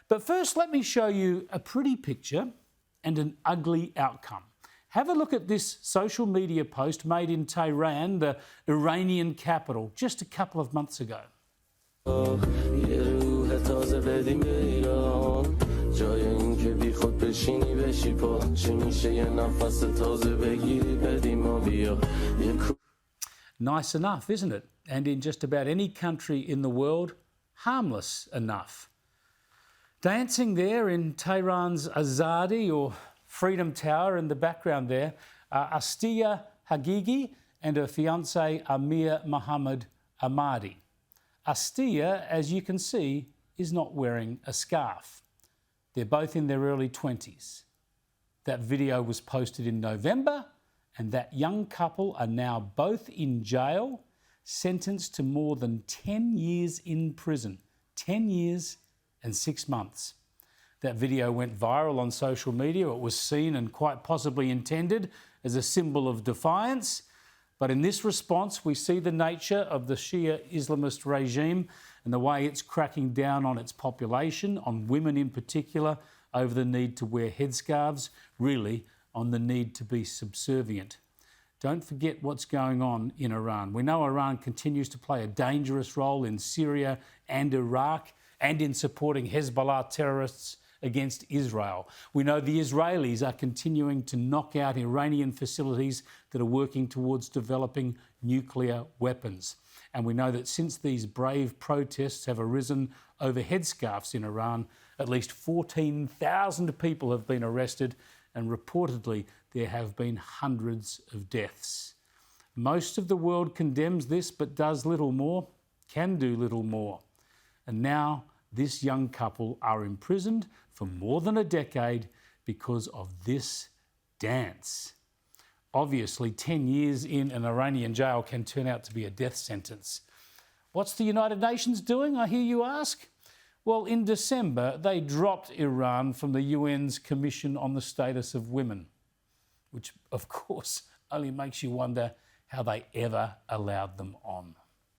But first, let me show you a pretty picture and an ugly outcome. Have a look at this social media post made in Tehran, the Iranian capital, just a couple of months ago. Nice enough, isn't it? And in just about any country in the world, harmless enough. Dancing there in Tehran's Azadi, or Freedom Tower, in the background there are Astia Hagigi and her fiancé Amir Mohammed Ahmadi. Astia, as you can see, is not wearing a scarf. They're both in their early 20s. That video was posted in November, and that young couple are now both in jail, sentenced to more than 10 years in prison. 10 years and 6 months. That video went viral on social media. It was seen and quite possibly intended as a symbol of defiance. But in this response, we see the nature of the Shia Islamist regime and the way it's cracking down on its population, on women in particular, over the need to wear headscarves, really on the need to be subservient. Don't forget what's going on in Iran. We know Iran continues to play a dangerous role in Syria and Iraq and in supporting Hezbollah terrorists against Israel. We know the Israelis are continuing to knock out Iranian facilities that are working towards developing nuclear weapons. And we know that since these brave protests have arisen over headscarves in Iran, at least 14,000 people have been arrested, and reportedly there have been hundreds of deaths. Most of the world condemns this, but does little more, can do little more. And now this young couple are imprisoned for more than a decade because of this dance. Obviously, 10 years in an Iranian jail can turn out to be a death sentence. What's the United Nations doing, I hear you ask? Well, in December, they dropped Iran from the UN's Commission on the Status of Women, which, of course, only makes you wonder how they ever allowed them on.